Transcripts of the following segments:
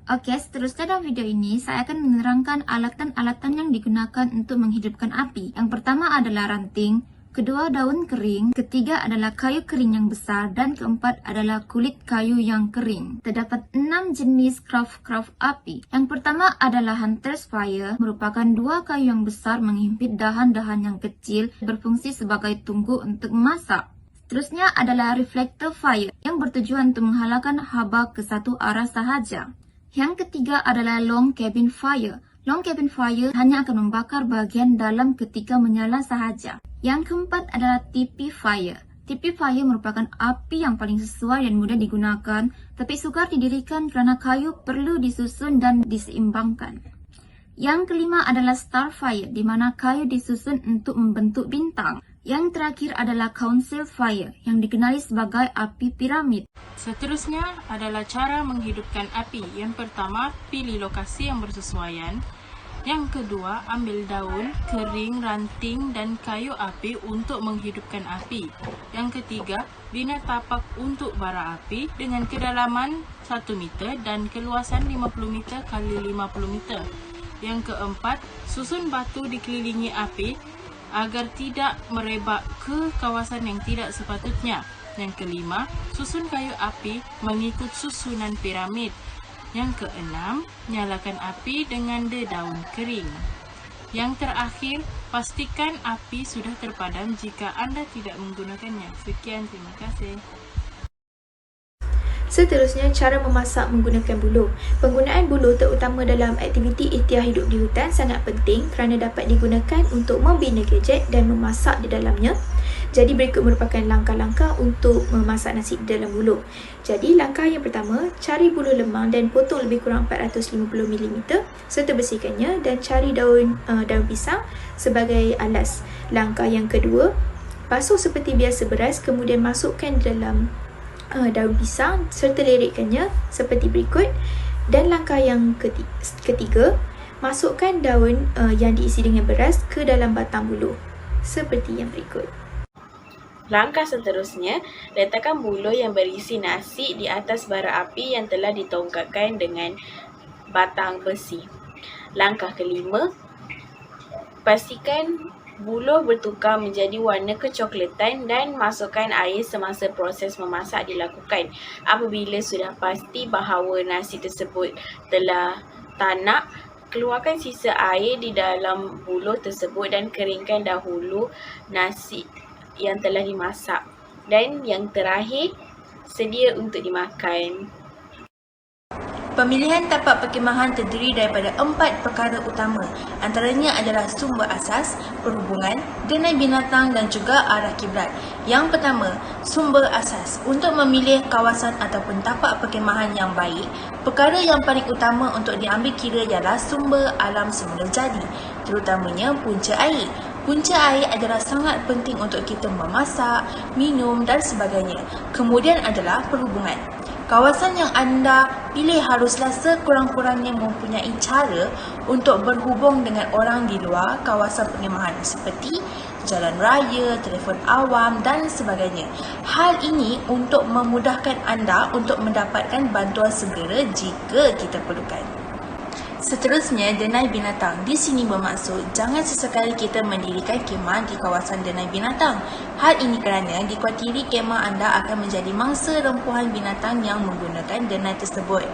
Oke, seterusnya dalam video ini saya akan menerangkan alatan-alatan yang digunakan untuk menghidupkan api. Yang pertama adalah ranting, kedua daun kering, ketiga adalah kayu kering yang besar, dan keempat adalah kulit kayu yang kering. Terdapat 6 jenis craft api. Yang pertama adalah hunter's fire, merupakan 2 kayu yang besar menghimpit dahan-dahan yang kecil, berfungsi sebagai tungku untuk memasak. Seterusnya adalah reflector fire, yang bertujuan untuk menghalangkan haba ke satu arah sahaja. Yang ketiga adalah long cabin fire. Long cabin fire hanya akan membakar bahagian dalam ketika menyala sahaja. Yang keempat adalah TP fire. TP fire merupakan api yang paling sesuai dan mudah digunakan, tapi sukar didirikan kerana kayu perlu disusun dan diseimbangkan. Yang kelima adalah star fire, di mana kayu disusun untuk membentuk bintang. Yang terakhir adalah council fire, yang dikenali sebagai api piramid. Seterusnya adalah cara menghidupkan api. Yang pertama, pilih lokasi yang bersesuaian. Yang kedua, ambil daun, kering, ranting dan kayu api untuk menghidupkan api. Yang ketiga, bina tapak untuk bara api dengan kedalaman 1 meter dan keluasan 50 meter x 50 meter. Yang keempat, susun batu dikelilingi api agar tidak merebak ke kawasan yang tidak sepatutnya. Yang kelima, susun kayu api mengikut susunan piramid. Yang keenam, nyalakan api dengan daun kering. Yang terakhir, pastikan api sudah terpadam jika anda tidak menggunakannya. Sekian, terima kasih. Seterusnya, cara memasak menggunakan buluh. Penggunaan buluh terutama dalam aktiviti ikhtiar hidup di hutan sangat penting kerana dapat digunakan untuk membina gadget dan memasak di dalamnya. Jadi berikut merupakan langkah-langkah untuk memasak nasi di dalam buluh. Jadi langkah yang pertama, cari buluh lemang dan potong lebih kurang 450 mm serta bersihkannya dan cari daun pisang sebagai alas. Langkah yang kedua, basuh seperti biasa beras kemudian masukkan dalam daun pisang serta lerikkannya seperti berikut. Dan langkah yang ketiga, masukkan daun yang diisi dengan beras ke dalam batang buluh seperti yang berikut. Langkah seterusnya, letakkan buluh yang berisi nasi di atas bara api yang telah ditongkatkan dengan batang besi. Langkah kelima, pastikan buluh bertukar menjadi warna kecoklatan dan masukkan air semasa proses memasak dilakukan. Apabila sudah pasti bahawa nasi tersebut telah tanak, keluarkan sisa air di dalam buluh tersebut dan keringkan dahulu nasi yang telah dimasak. Dan yang terakhir, sedia untuk dimakan. Pemilihan tapak perkhemahan terdiri daripada 4 perkara utama. Antaranya adalah sumber asas, perhubungan, denai binatang dan juga arah kiblat. Yang pertama, sumber asas. Untuk memilih kawasan ataupun tapak perkhemahan yang baik, perkara yang paling utama untuk diambil kira ialah sumber alam semula jadi, terutamanya punca air. Punca air adalah sangat penting untuk kita memasak, minum dan sebagainya. Kemudian adalah perhubungan. Kawasan yang anda pilih haruslah sekurang-kurangnya mempunyai cara untuk berhubung dengan orang di luar kawasan perkhemahan seperti jalan raya, telefon awam dan sebagainya. Hal ini untuk memudahkan anda untuk mendapatkan bantuan segera jika kita perlukan. Seterusnya, denai binatang. Di sini bermaksud jangan sesekali kita mendirikan kemah di kawasan denai binatang. Hal ini kerana dikuatiri kemah anda akan menjadi mangsa rempuhan binatang yang menggunakan denai tersebut.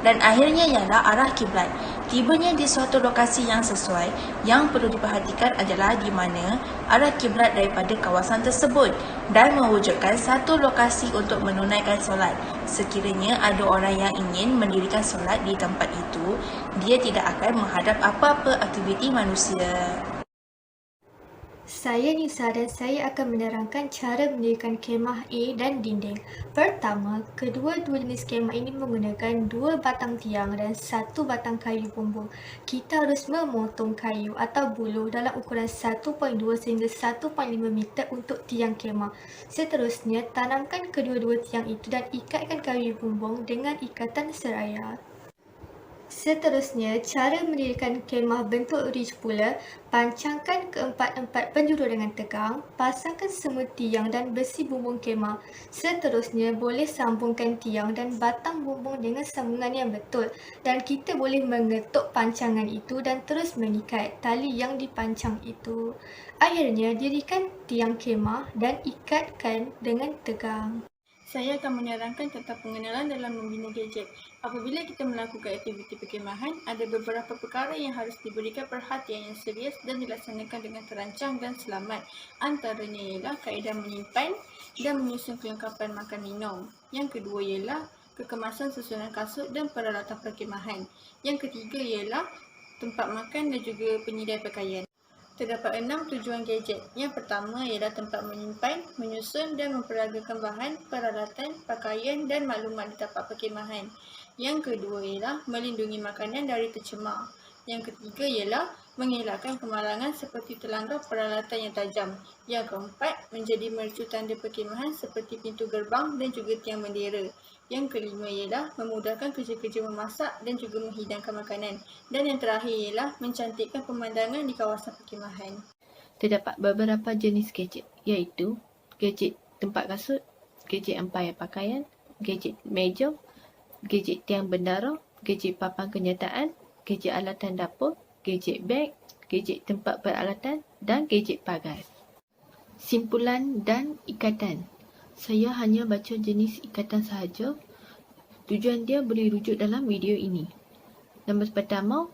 Dan akhirnya ialah arah kiblat. Tibanya di suatu lokasi yang sesuai, yang perlu diperhatikan adalah di mana arah kiblat daripada kawasan tersebut dan mewujudkan satu lokasi untuk menunaikan solat. Sekiranya ada orang yang ingin mendirikan solat di tempat itu, dia tidak akan menghadap apa-apa aktiviti manusia. Saya Nisa dan saya akan menerangkan cara mendirikan kemah A dan dinding. Pertama, kedua-dua jenis kemah ini menggunakan 2 batang tiang dan 1 batang kayu bumbung. Kita harus memotong kayu atau buluh dalam ukuran 1.2 sehingga 1.5 meter untuk tiang kemah. Seterusnya, tanamkan kedua-dua tiang itu dan ikatkan kayu bumbung dengan ikatan seraya. Seterusnya, cara mendirikan kemah bentuk ridge pula, pancangkan keempat-empat penjuru dengan tegang, pasangkan semua tiang dan besi bumbung kemah. Seterusnya, boleh sambungkan tiang dan batang bumbung dengan sambungan yang betul dan kita boleh mengetuk pancangan itu dan terus mengikat tali yang dipancang itu. Akhirnya, dirikan tiang kemah dan ikatkan dengan tegang. Saya akan menerangkan tentang pengenalan dalam membina gadget. Apabila kita melakukan aktiviti perkemahan, ada beberapa perkara yang harus diberikan perhatian yang serius dan dilaksanakan dengan terancang dan selamat. Antaranya ialah kaedah menyimpan dan menyusun kelengkapan makan minum. Yang kedua ialah kekemasan susunan kasut dan peralatan perkemahan. Yang ketiga ialah tempat makan dan juga penyediaan pakaian. Terdapat 6 tujuan gadget. Yang pertama ialah tempat menyimpan, menyusun dan memperagakan bahan, peralatan, pakaian dan maklumat di tapak perkemahan. Yang kedua ialah melindungi makanan dari tercemar. Yang ketiga ialah mengelakkan kemalangan seperti terlanggar peralatan yang tajam. Yang keempat, menjadi mercu tanda perkemahan seperti pintu gerbang dan juga tiang bendera. Yang kelima ialah memudahkan kerja-kerja memasak dan juga menghidangkan makanan. Dan yang terakhir ialah mencantikkan pemandangan di kawasan perkemahan. Terdapat beberapa jenis gadget, iaitu gadget tempat kasut, gadget empayar pakaian, gadget meja, gadget tiang bendara, gadget papan kenyataan, gadget alatan dapur, gadget beg, gadget tempat peralatan dan gadget pagar. Simpulan dan ikatan. Saya hanya baca jenis ikatan sahaja. Tujuan dia boleh rujuk dalam video ini. Nombor pertama,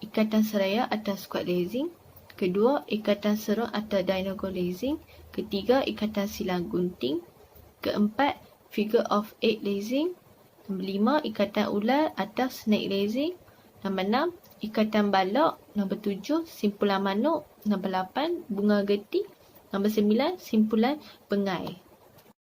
ikatan seraya atau squat lacing. Kedua, ikatan serong atau diagonal lacing. Ketiga, ikatan silang gunting. Keempat, figure of 8 lacing. Nombor 5, ikatan ular atau snake lacing. Nombor 6, ikatan balak. Nombor 7, simpulan manuk. Nombor 8, bunga getih. Nombor 9, simpulan pengai.